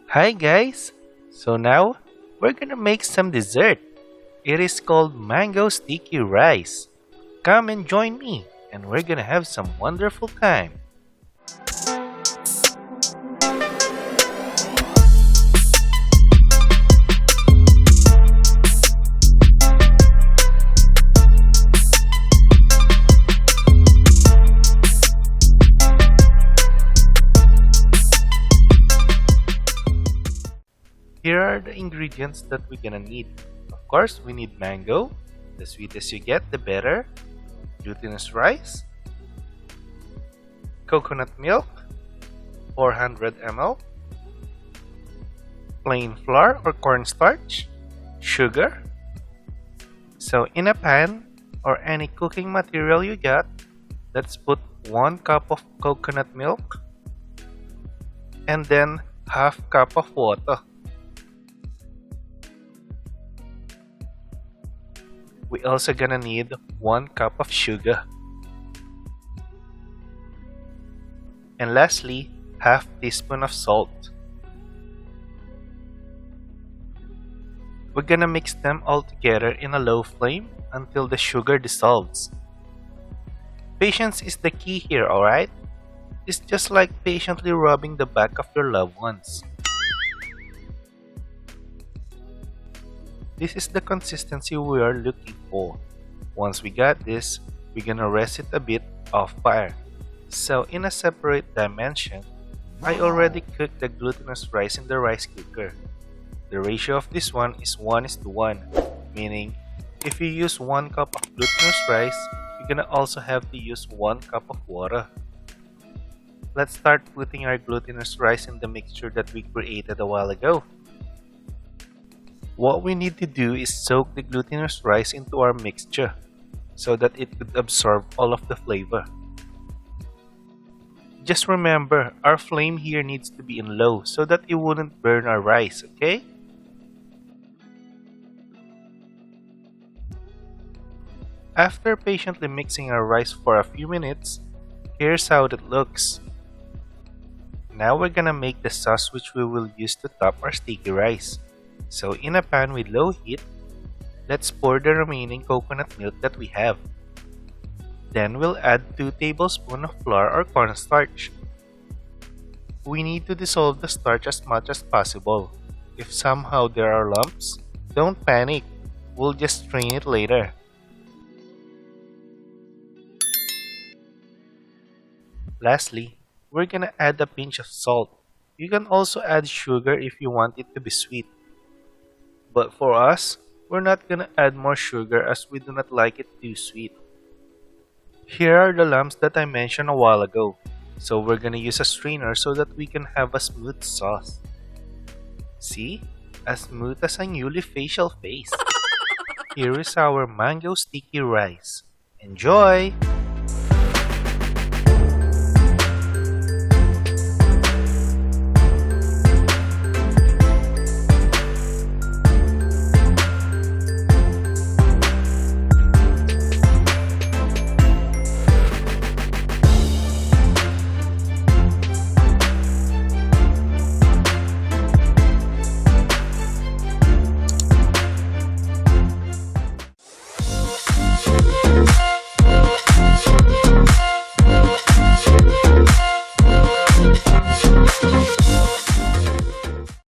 Hi guys! So now we're gonna make some dessert. It is called mango sticky rice. Come and join me and we're gonna have some wonderful time. Here are the ingredients that we're gonna need. Of course, we need mango. The sweetest you get, the better. Glutinous rice. Coconut milk, 400 ml. Plain flour or cornstarch. Sugar. So in a pan or any cooking material you got, let's put 1 cup of coconut milk and then half cup of water. We also gonna need 1 cup of sugar. And lastly, half teaspoon of salt. We're gonna mix them all together in a low flame until the sugar dissolves. Patience is the key here, alright? It's just like patiently rubbing the back of your loved ones. This is the consistency we are looking for. Once we got this, we're gonna rest it a bit off fire. So in a separate dimension, I already cooked the glutinous rice in the rice cooker. The ratio of this one is 1:1, meaning if you use 1 cup of glutinous rice, you're gonna also have to use 1 cup of water. Let's start putting our glutinous rice in the mixture that we created a while ago. What we need to do is soak the glutinous rice into our mixture so that it could absorb all of the flavor. Just remember, our flame here needs to be in low so that it wouldn't burn our rice, okay? After patiently mixing our rice for a few minutes, here's how it looks. Now we're gonna make the sauce which we will use to top our sticky rice. So in a pan with low heat, let's pour the remaining coconut milk that we have. Then we'll add 2 tablespoons of flour or cornstarch. We need to dissolve the starch as much as possible. If somehow there are lumps, don't panic. We'll just strain it later. Lastly, we're gonna add a pinch of salt. You can also add sugar if you want it to be sweet. But for us, we're not gonna add more sugar as we do not like it too sweet. Here are the lumps that I mentioned a while ago. So we're gonna use a strainer so that we can have a smooth sauce. See? As smooth as a newly facial face. Here is our mango sticky rice. Enjoy!